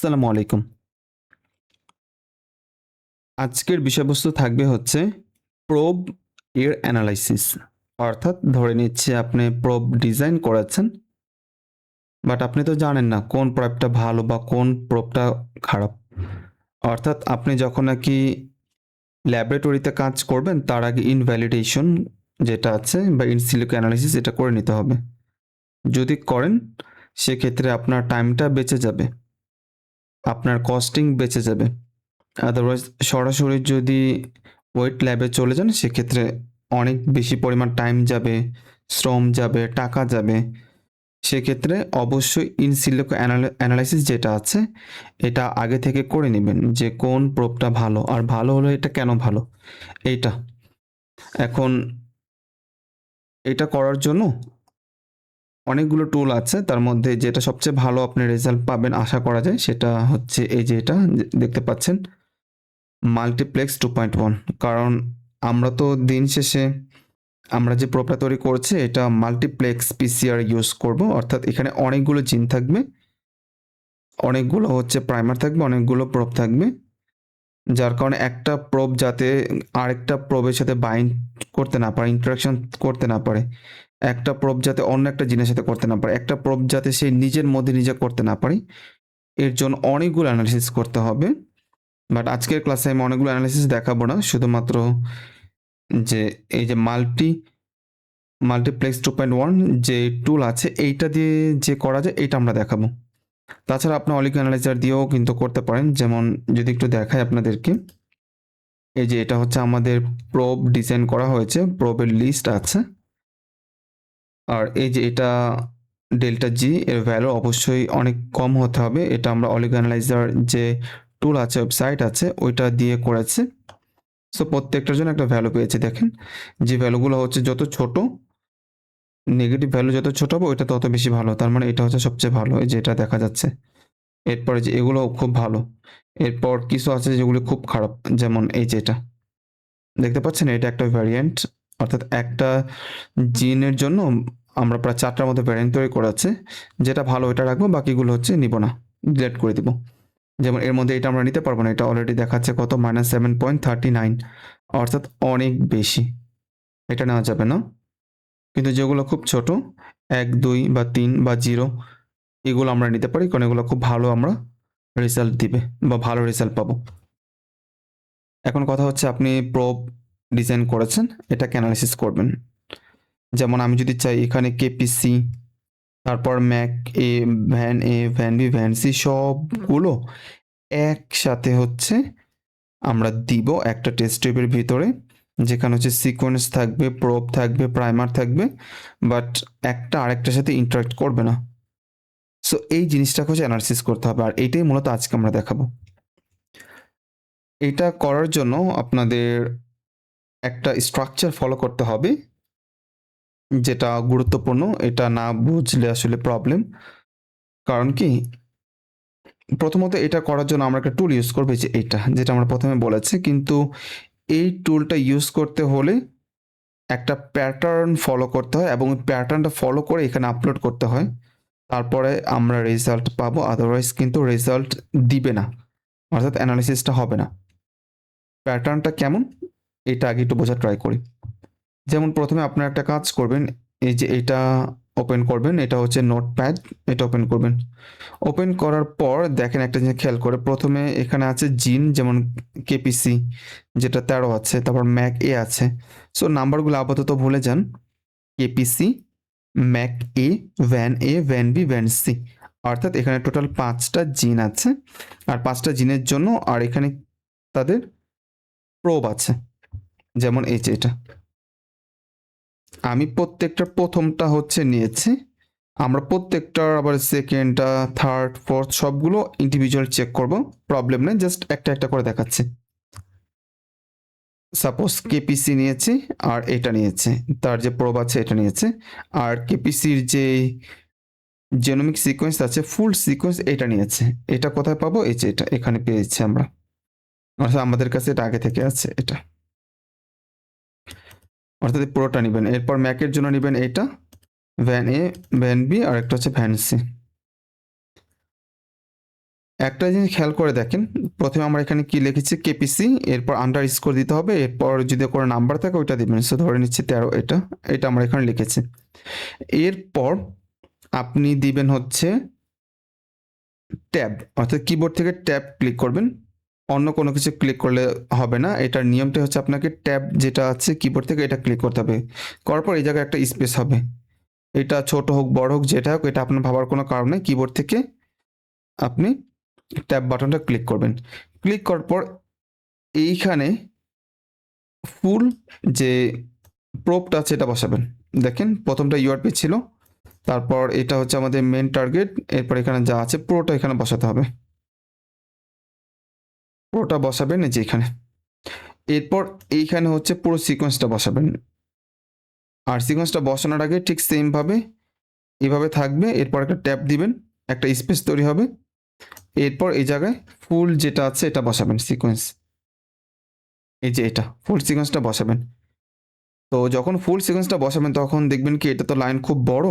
আসসালামু আলাইকুম। আজকের বিষয়বস্তু থাকবে হচ্ছে প্রোব এর অ্যানালাইসিস। অর্থাৎ ধরে নিচ্ছি আপনি প্রোব ডিজাইন করেছেন, বাট আপনি তো জানেন না কোন প্রোবটা ভালো বা কোন প্রোবটা খারাপ। অর্থাৎ আপনি যখন নাকি ল্যাবরেটরিতে কাজ করবেন তার আগে ইনভ্যালিডেশন যেটা আছে বা ইন সিলিকো অ্যানালাইসিস এটা করে নিতে হবে। যদি করেন সেক্ষেত্রে আপনার টাইমটা বেঁচে যাবে, আপনার কস্টিং বেঁচে যাবে। আদারওয়াইজ সরাসরি যদি ওয়েট ল্যাবে চলে যান সেক্ষেত্রে অনেক বেশি পরিমাণ টাইম যাবে, শ্রম যাবে, টাকা যাবে। সেক্ষেত্রে অবশ্যই ইন সিলিকো অ্যানালাইসিস যেটা আছে এটা আগে থেকে করে নেবেন যে কোন প্রোবটা ভালো আর ভালো হলো এটা কেন ভালো এইটা। এখন এটা করার জন্য অনেকগুলো টুল আছে, তার মধ্যে যেটা সবচেয়ে ভালো আপনি রেজাল্ট পাবেন আশা করা যায় সেটা হচ্ছে এই যে এটা দেখতে পাচ্ছেন মাল্টিপ্লেক্স 2.1। কারণ আমরা তো দিন শেষে আমরা যে প্রোবটা তৈরি করছি এটা মাল্টিপ্লেক্স পিসিআর ইউজ করব, অর্থাৎ এখানে অনেকগুলো জিন থাকবে, অনেকগুলো হচ্ছে প্রাইমার থাকবে, অনেকগুলো প্রোব থাকবে, যার কারণে একটা প্রোব যাতে আরেকটা প্রোবের সাথে বাইন্ড করতে না পারে, ইন্টারাকশন করতে না পারে, একটা প্রোব যাতে অন্য একটা জিনের সাথে করতে না পারে, একটা প্রোব যাতে সে নিজের মধ্যে নিজে করতে না পারে, এর জন্য অনেকগুলো অ্যানালিসিস করতে হবে। বাট আজকের ক্লাসে আমি অনেকগুলো অ্যানালিসিস দেখাবো না, শুধুমাত্র যে এই যে মাল্টিপ্লেক্স 2.1 যে টুল আছে এইটা দিয়ে যে করা যায় এটা আমরা দেখাবো। তাছাড়া আপনি অলিগো অ্যানালাইজার দিয়েও কিন্তু করতে পারেন। যেমন যদি একটু দেখাই আপনাদেরকে, এই যে এটা হচ্ছে আমাদের প্রোব ডিজাইন করা হয়েছে, প্রোবের লিস্ট আছে। আর এই যে এটা ডেল্টা জি এর ভ্যালু অবশ্যই অনেক কম হতে হবে। এটা আমরা অলিগো অ্যানালাইজার যে টুল আছে, ওয়েবসাইট আছে, ওইটা দিয়ে করেছে। সো প্রত্যেকটার জন্য একটা ভ্যালু পেয়েছে। দেখেন যে ভ্যালুগুলো হচ্ছে যত ছোট, নেগেটিভ ভ্যালু যত ছোট হবে ওইটা তত বেশি ভালো। তার মানে এটা হচ্ছে সবচেয়ে ভালো, এই যে এটা দেখা যাচ্ছে। এরপরে যে এগুলো খুব ভালো। এরপর কিছু আছে যেগুলো খুব খারাপ, যেমন এই যে এটা দেখতে পাচ্ছেন, এটা একটা ভ্যারিয়েন্ট। অর্থাৎ একটা জিনের জন্য আমরা প্রায় 4টার মতো ভ্যারিয়েন্ট তৈরি করা আছে। যেটা ভালো এটা রাখবো, বাকিগুলো হচ্ছে নিব না, ডিলিট করে দিব। যেমন এর মধ্যে এটা আমরা নিতে পারবো না, এটা অলরেডি দেখাচ্ছে কত -7.39, অর্থাৎ অনেক বেশি, এটা নেওয়া যাবে না। কিন্তু যেগুলো খুব ছোট 1, 2 বা 3 বা 0 এগুলো আমরা নিতে পারি, কারণ এগুলো খুব ভালো আমরা রেজাল্ট দিবে বা ভালো রেজাল্ট পাবো। এখন কথা হচ্ছে আপনি প্রোব ডিজাইন করেছেন, এটাকে অ্যানালাইসিস করবেন। যেমন আমি যদি চাই এখানে কেপিসি, তারপর mec A, van B, van C সবগুলো একসাথে হচ্ছে আমরা দিব একটা টেস্ট টিউবের ভিতরে, যেখানে হচ্ছে সিকোয়েন্স থাকবে, প্রোব থাকবে, প্রাইমার থাকবে, বাট একটা আরেকটার সাথে ইন্টারাক্ট করবে না। সো এই জিনিসটাকে হচ্ছে অ্যানালাইসিস করতে হবে, আর এইটাই মূলত আজকে আমরা দেখাবো। এটা করার জন্য আপনাদের একটা স্ট্রাকচার ফলো করতে হবে, যেটা গুরুত্বপূর্ণ। এটা না বুঝলে আসলে প্রবলেম। কারণ কি, প্রথমত এটা করার জন্য আমরা একটা টুল ইউজ করবো, যে এইটা যেটা আমরা প্রথমে বলেছি, কিন্তু এই টুলটা ইউজ করতে হলে একটা প্যাটার্ন ফলো করতে হয় এবং প্যাটার্নটা ফলো করে এখানে আপলোড করতে হয়, তারপরে আমরা রেজাল্ট পাবো। আদারওয়াইজ কিন্তু রেজাল্ট দিবে না, অর্থাৎ অ্যানালিসিসটা হবে না। প্যাটার্নটা কেমন এটা আগে একটু বোঝা ট্রাই করি। যেমন প্রথমে আপনারা একটা কাজ করবেন, এই যে এটা ওপেন করবেন, এটা হচ্ছে নোটপ্যাড, এটা ওপেন করবেন। ওপেন করার পর দেখেন একটা জিনিস খেয়াল করে, প্রথমে এখানে আছে জিন, যেমন কেপিসি যেটা 13 আছে, তারপর ম্যাক এ আছে। সো নাম্বারগুলো আপাতত ভুলে যান। KPC, mec A, van B, van C, অর্থাৎ এখানে টোটাল 5টা জিন আছে। আর 5টা জিনের জন্য আর এখানে তাদের প্রোব আছে, যেমন এই যে এটা আমি প্রত্যেকটার প্রথমটা হচ্ছে নিয়েছি। আমরা প্রত্যেকটার আবার সেকেন্ডটা, থার্ড, ফোর্থ সবগুলো ইন্ডিভিজুয়াল চেক করব, প্রবলেম নেই, জাস্ট একটা একটা করে দেখাচ্ছি। সাপোজ কেপিসি নিয়েছি আর এটা নিয়েছে, তার যে প্রোব আছে এটা নিয়েছে, আর কেপিসির যে জেনোমিক সিকোয়েন্স আছে ফুল সিকোয়েন্স এটা নিয়েছে। এটা কোথায় পাবো, এই যে এটা এখানে পেয়েছি আমরা, অর্থাৎ আমাদের কাছে এটা আগে থেকে আছে এটা, অর্থাৎ পুরোটা নেবেন। এরপর ম্যাকের জন্য নেবেন এটা, ভ্যান এ, ভ্যান বি, আর একটা হচ্ছে ভ্যান সি। একটা জিনিস খেয়াল করে দেখেন, প্রথমে আমরা এখানে কি লিখেছি কেপিসি, এরপর আন্ডার স্কোর দিতে হবে, এরপর যদি কোনো নাম্বার থাকে ওইটা দিবেন। সো ধরে নিচ্ছি 13, এটা আমরা এখানে লিখেছি। এরপর আপনি দিবেন হচ্ছে ট্যাব, অর্থাৎ কিবোর্ড থেকে ট্যাব ক্লিক করবেন, অন্য কোনো কিছু ক্লিক করলে হবে না। এটার নিয়মটা হচ্ছে আপনাকে ট্যাব যেটা আছে কিবোর্ড থেকে এটা ক্লিক করতে হবে। করার পর এই জায়গায় একটা স্পেস হবে, এটা ছোট হোক বড় হোক যেটা হোক, এটা আপনার ভাবার কোনো কারণ নেই। কিবোর্ড থেকে আপনি ট্যাব বাটনটা ক্লিক করবেন। ক্লিক করার পর এইখানে ফুল যে প্রোবটা আছে এটা বসাবেন। দেখেন প্রথমটা ইউআরপি ছিল, তারপর এটা হচ্ছে আমাদের মেন টার্গেট, এরপর এখানে যা আছে পুরোটা এখানে বসাতে হবে। পুরোটা বসাবেন এই যে এখানে। এরপর এইখানে হচ্ছে পুরো সিকোয়েন্সটা বসাবেন। আর সিকোয়েন্সটা বসানোর আগে ঠিক সেমভাবে এভাবে থাকবে, এরপর একটা ট্যাব দিবেন, একটা স্পেস তৈরি হবে, এরপর এই জায়গায় ফুল যেটা আছে এটা বসাবেন সিকোয়েন্স, এই যে এটা ফুল সিকোয়েন্সটা বসাবেন। তো যখন ফুল সিকোয়েন্সটা বসাবেন তখন দেখবেন কি এটা তো লাইন খুব বড়,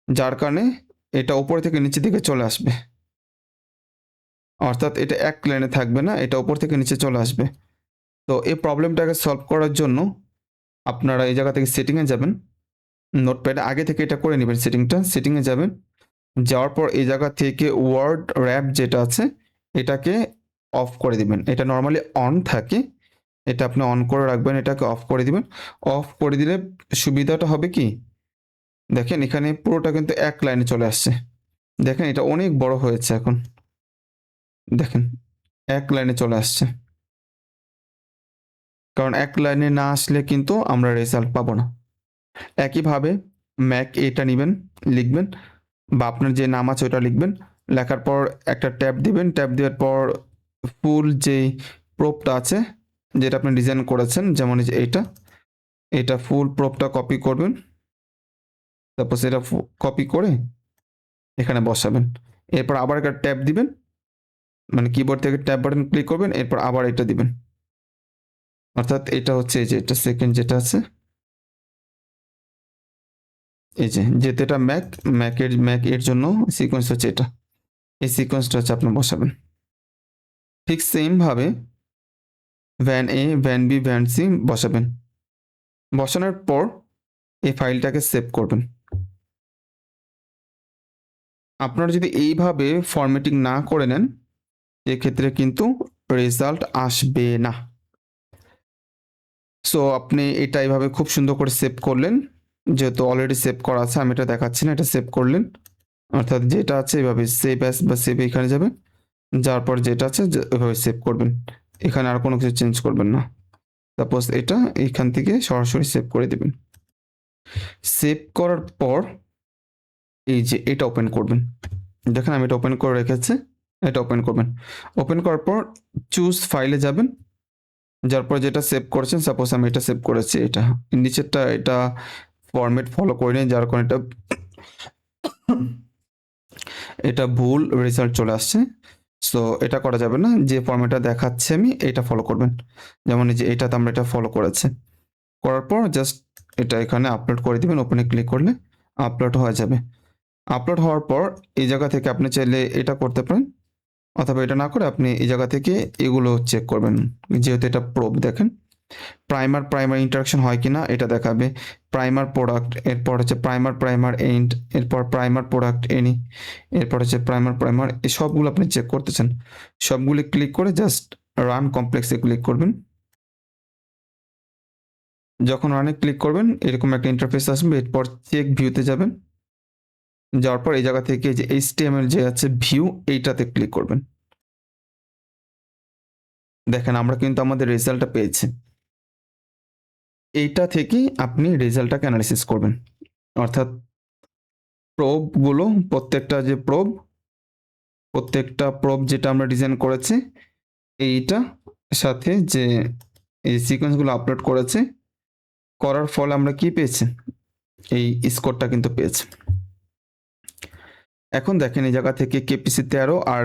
যার কারণে এটা উপর থেকে নিচের দিকে চলে আসবে, অর্থাৎ এটা এক লাইনে থাকবে না, এটা উপর থেকে নিচে চলে আসবে। তো এই প্রবলেমটাকে সলভ করার জন্য আপনারা এই জায়গা থেকে সেটিংয়ে যাবেন, নোটপ্যাডে আগে থেকে এটা করে নেবেন, সেটিংয়ে যাবেন, যাওয়ার পর এই জায়গা থেকে ওয়ার্ড র্যাপ যেটা আছে এটাকে অফ করে দিবেন। এটা নর্মালি অন থাকে, এটা আপনি অন করে রাখবেন, এটাকে অফ করে দিবেন। অফ করে দিলে সুবিধাটা হবে কি, দেখেন এখানে পুরোটা কিন্তু এক লাইনে চলে আসছে। দেখেন এটা অনেক বড় হয়েছে এখন, দেখেন এক লাইনে চলে আসছে, কারণ এক লাইনে না আসলে কিন্তু আমরা রেজাল্ট পাবো না। একইভাবে ম্যাক এটা নেবেন, লিখবেন, বা আপনার যে নাম আছে ওটা লিখবেন, লেখার পর একটা ট্যাব দিবেন, ট্যাব দেওয়ার পর ফুল যেই প্রোবটা আছে যেটা আপনি ডিজাইন করেছেন, যেমন এই যে এটা ফুল প্রোবটা কপি করবেন, তারপর সেটা কপি করে এখানে বসাবেন। এরপর আবার একটা ট্যাব দিবেন, মানে কিবোর্ড থেকে ট্যাব বাটন ক্লিক করবেন, এরপর আবার এটা দিবেন, অর্থাৎ এটা হচ্ছে এই যে এটা সেকেন্ড যেটা আছে, এই যে যেহেতু এটা ম্যাক এর জন্য সিকোয়েন্স হচ্ছে এটা, এই সিকোয়েন্সটা হচ্ছে আপনি বসাবেন। ঠিক সেম ভাবে ভ্যান এ, ভ্যান বি, ভ্যান সি বসাবেন। বসানোর পর এই ফাইলটাকে সেভ করবেন। আপনারা যদি এইভাবে ফরম্যাটিং না করে নেন এক্ষেত্রে কিন্তু রেজাল্ট আসবে না। সো আপনি এটা এইভাবে খুব সুন্দর করে সেভ করলেন, যেহেতু অলরেডি সেভ করা আছে আমি এটা দেখাচ্ছি না, এটা সেভ করলেন, অর্থাৎ যেটা আছে এভাবে সেভ অ্যাস বা সেভ এখানে যাবে, যাওয়ার পর যেটা আছে এভাবে সেভ করবেন, এখানে আর কোনো কিছু চেঞ্জ করবেন না। সাপোজ এটা এখান থেকে সরাসরি সেভ করে দিবেন। সেভ করার পর এই যে এটা ওপেন করবেন, দেখেন আমি এটা ওপেন করে রেখেছি, এটা ওপেন করবেন। ওপেন করার পর চুজ ফাইলে যাবেন, যার পর যেটা সেভ করেছেন, সাপোজ আমি এটা সেভ করেছি, এটা নিচেরটা এটা ফরম্যাট ফলো করে নিন, যার কারণে এটা ভুল রেজাল্ট চলে আসছে। সো এটা করা যাবে না, যে ফরম্যাটটা দেখাচ্ছে আমি এটা ফলো করবেন, যেমন এই যে এটাতে আমরা এটা ফলো করেছে, করার পর জাস্ট এটা এখানে আপলোড করে দিবেন, ওপেনে ক্লিক করলে আপলোড হয়ে যাবে। আপলোড হওয়ার পর এই জায়গা থেকে আপনি চাইলে এটা করতে পারেন, অথবা এটা না করে আপনি এই জায়গা থেকে এগুলো চেক করবেন, যেহেতু এটা প্রোব, দেখেন প্রাইমার ইন্টারাকশন হয় কিনা এটা দেখাবে, প্রাইমার প্রোডাক্ট, এরপর হচ্ছে প্রাইমার এন্ড, এরপর প্রাইমার প্রোডাক্ট এনি, এরপর হচ্ছে প্রাইমার, এই সবগুলো আপনি চেক করতেছেন। সবগুলি ক্লিক করে জাস্ট রান কমপ্লেক্সে ক্লিক করবেন। যখন রানে ক্লিক করবেন এরকম একটা ইন্টারফেস আসবে, এরপর চেক ভিউতে যাবেন, যাওয়ার পর এই জায়গা থেকে যে HTML যে আছে ভিউ, এইটাতে ক্লিক করবেন। দেখেন আমরা কিন্তু আমাদের রেজাল্টটা পেয়েছি। এইটা থেকেই আপনি রেজাল্টটাকে অ্যানালাইসিস করবেন, অর্থাৎ প্রোবগুলো প্রত্যেকটা প্রোব যেটা আমরা ডিজাইন করেছি এইটা সাথে যে এই সিকোয়েন্সগুলো আপলোড করেছে, করার ফলে আমরা কি পেয়েছি, এই স্কোরটা কিন্তু পেয়েছি। এখন দেখেন এই জায়গা থেকে কেপিসি 13 আর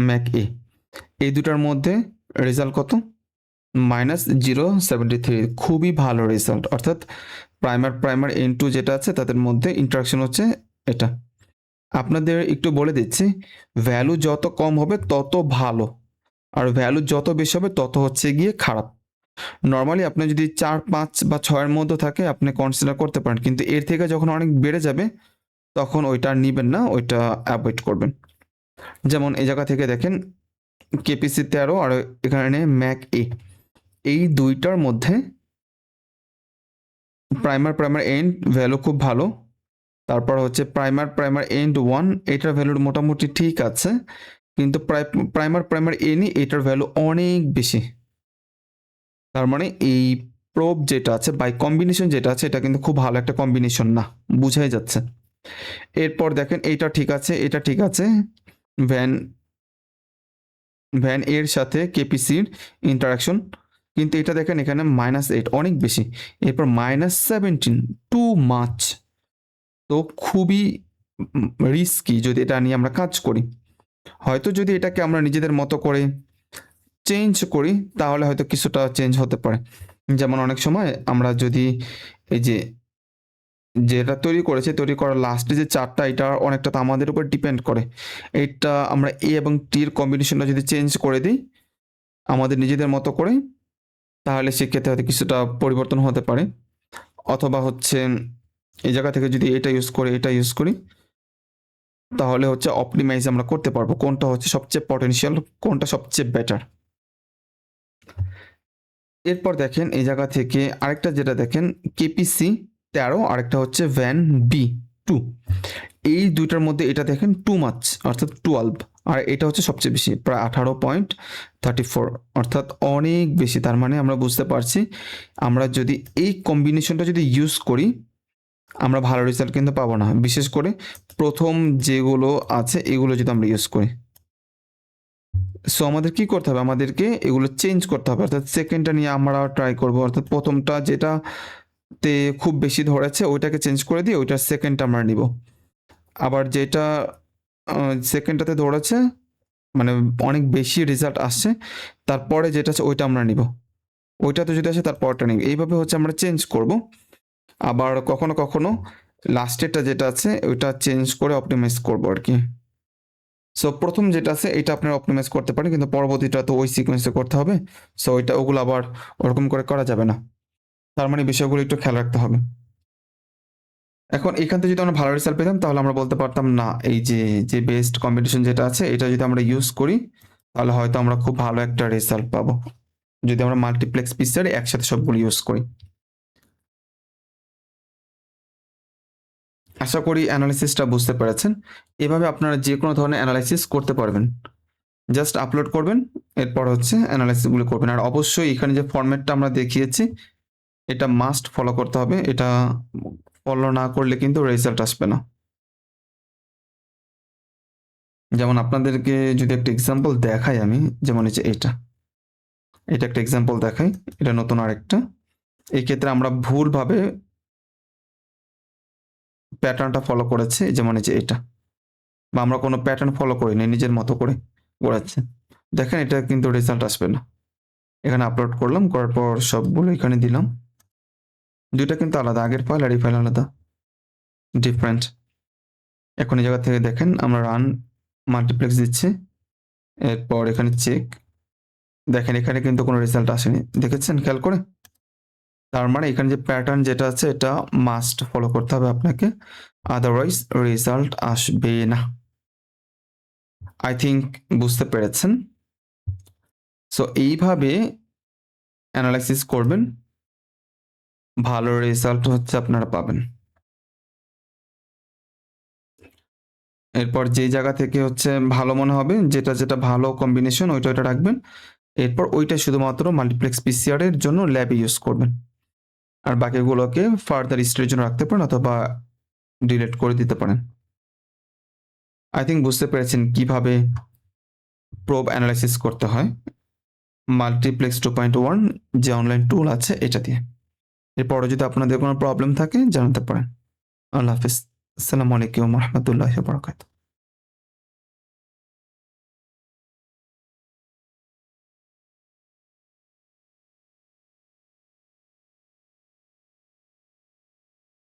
ম্যাক এ, এই দুটার মধ্যে রেজাল্ট কত, -0.73, খুবই ভালো রেজাল্ট, অর্থাৎ প্রাইমার N2 যেটা আছে তাদের মধ্যে ইন্টারাকশন হচ্ছে এটা। আপনাদের একটু বলে দিচ্ছি, ভ্যালু যত কম হবে তত ভালো, আর ভ্যালু যত বেশি হবে তত হচ্ছে গিয়ে খারাপ। নরমালি আপনার যদি 4, 5 বা 6 এর মধ্যে থাকে আপনি কনসিডার করতে পারেন। কিন্তু এর থেকে যখন অনেক বেড়ে যাবে তখন ওইটা আর নিবেন না, ওইটা এভয়েড করবেন। যেমন এই জায়গা থেকে দেখেন কেপিসি 13 আর এখানে ম্যাক এ, এই দুইটার মধ্যে প্রাইমার এন্ড ভ্যালু খুব ভালো। তারপর হচ্ছে প্রাইমার এন্ড 1, এটার ভ্যালু মোটামুটি ঠিক আছে, কিন্তু প্রাইমার এনই এটার ভ্যালু অনেক বেশি। তার মানে এই প্রোব যেটা আছে বাই কম্বিনেশন যেটা আছে এটা কিন্তু খুব ভালো একটা কম্বিনেশন না, বুঝাই যাচ্ছে। এরপর দেখেন এটা ঠিক আছে, এটা ঠিক আছে, ভ্যান ভ্যান এর সাথে কেপিসির ইন্টারাকশন, কিন্তু এটা দেখেন এখানে -8 অনেক বেশি, এরপর -17 টু মাচ। তো খুবই রিস্কি যদি এটা নিয়ে আমরা কাজ করি। হয়তো যদি এটাকে আমরা নিজেদের মতো করে চেঞ্জ করি তাহলে হয়তো কিছুটা চেঞ্জ হতে পারে। যেমন অনেক সময় আমরা যদি এই যে যেটা তৈরি করেছে, তৈরি করার লাস্টে যে চার্টটা, এটা অনেকটা তো আমাদের উপর ডিপেন্ড করে। এইটা আমরা এ এবং টির কম্বিনেশনটা যদি চেঞ্জ করে দিই আমাদের নিজেদের মতো করে, তাহলে সেক্ষেত্রে হয়তো কিছুটা পরিবর্তন হতে পারে। অথবা হচ্ছে এই জায়গা থেকে যদি এটা ইউজ করি, এটা ইউজ করি, তাহলে হচ্ছে অপটিমাইজ আমরা করতে পারবো কোনটা হচ্ছে সবচেয়ে পটেনশিয়াল, কোনটা সবচেয়ে বেটার। এরপর দেখেন এই জায়গা থেকে আরেকটা যেটা দেখেন কেপিসি 13, আরেকটা হচ্ছে ভ্যান বি 2, এই দুইটার মধ্যে এটা দেখেন টু মাচ অর্থাৎ 12, আর এটা হচ্ছে সবচেয়ে বেশি প্রায় 18.34, অর্থাৎ অনেক বেশি। তার মানে আমরা বুঝতে পারছি আমরা যদি এই কম্বিনেশনটা যদি ইউজ করি আমরা ভালো রেজাল্ট কিন্তু পাবো না, বিশেষ করে প্রথম যেগুলো আছে এগুলো যদি আমরা ইউজ করি। সো আমাদের কি করতে হবে, আমাদেরকে এগুলো চেঞ্জ করতে হবে, অর্থাৎ সেকেন্ডটা নিয়ে আমরা ট্রাই করব, অর্থাৎ প্রথমটা যেটাতে খুব বেশি ধরেছে ওইটাকে চেঞ্জ করে দিয়ে ওইটার সেকেন্ডটা আমরা নিব। আবার যেটা সেকেন্ডটাতে ধরেছে মানে অনেক বেশি রেজাল্ট আসছে, তারপরে যেটা আছে ওইটা আমরা নিব, ওইটাতে যদি আসে তারপরটা নিব, এইভাবে হচ্ছে আমরা চেঞ্জ করব। আবার কখনো কখনো লাস্টেরটা যেটা আছে ওইটা চেঞ্জ করে অপটিমাইজ করব আর কি। সো প্রথম যেটা আছে এটা আপনারা অপটিমাইজ করতে পারেন, কিন্তু পরবর্তীটা তো ওই সিকোয়েন্সে করতে হবে। সো ওগুলো আবার ওরকম করে করা যাবে না। তার মানে বিষয়গুলো একটু খেয়াল রাখতে হবে। এখন এখান থেকে যদি আমরা ভালো রেজাল্ট পেতাম তাহলে আমরা বলতে পারতাম না এই যে বেস্ট কম্বিনেশন যেটা আছে এটা যদি আমরা ইউজ করি তাহলে হয়তো আমরা খুব ভালো একটা রেজাল্ট পাবো যদি আমরা মাল্টিপ্লেক্স পিকচারে একসাথে সবগুলো ইউজ করি। আশা করি অ্যানালাইসিসটা বুঝতে পেরেছেন। এভাবে আপনারা যে কোনো ধরনের অ্যানালাইসিস করতে পারবেন। জাস্ট আপলোড করবেন, এরপর হচ্ছে অ্যানালাইসিসগুলো করবেন। আর অবশ্যই এখানে যে ফরম্যাটটা আমরা দেখিয়েছি এটা মাস্ট ফলো করতে হবে, এটা ফলো না করলে কিন্তু রেজাল্ট আসবে না। যেমন আপনাদেরকে যদি একটা এক্সাম্পল দেখাই আমি, যেমন এই যে এটা একটা এক্সাম্পল দেখাই, এটা নতুন আরেকটা। এই ক্ষেত্রে আমরা ভুলভাবে প্যাটার্নটা ফলো করেছি, যেমন এই যে এটা, বা আমরা কোনো প্যাটার্ন ফলো করিনি, নিজের মতো করে করেছে। দেখেন এটা কিন্তু রেজাল্ট আসবে না। এখানে আপলোড করলাম, করার পর সবগুলো এখানে দিলাম, দুইটা কিন্তু আলাদা, আগের ফাইল আর এই ফাইল আলাদা, ডিফারেন্ট। এখন এই জায়গা থেকে দেখেন আমরা রান মাল্টিপ্লেক্স দিচ্ছি, এরপর এখানে চেক, দেখেন এখানে কিন্তু কোনো রেজাল্ট আসেনি, দেখেছেন খেয়াল করে। তার মানে এখানে যে প্যাটার্ন যেটা আছে এটা মাস্ট ফলো করতে হবে আপনাকে, আদারওয়াইজ রেজাল্ট আসবে না। আই থিঙ্ক বুঝতে পেরেছেন। সো এইভাবে অ্যানালাইসিস করবেন, ভালো রেজাল্ট হচ্ছে আপনারা পাবেন। এরপর যেই জায়গা থেকে হচ্ছে ভালো মনে হবে, যেটা ভালো কম্বিনেশন ওইটা রাখবেন, এরপর ওইটা শুধুমাত্র মাল্টিপ্লেক্স পিসিআর এর জন্য ল্যাবে ইউজ করবেন, আর বাকিগুলোকে ফার্দার স্টোরের জন্য রাখতে পারেন অথবা ডিলিট করে দিতে পারেন। আই থিঙ্ক বুঝতে পেরেছেন কিভাবে প্রোব অ্যানালাইসিস করতে হয় মাল্টিপ্লেক্স 2.1 যে অনলাইন টুল আছে এটা দিয়ে। এরপরে যদি আপনাদের কোনো প্রবলেম থাকে জানাতে পারেন। আল্লাহ হাফিজ। আসসালামু আলাইকুম রহমতুল্লাহ বারাকাতুহু।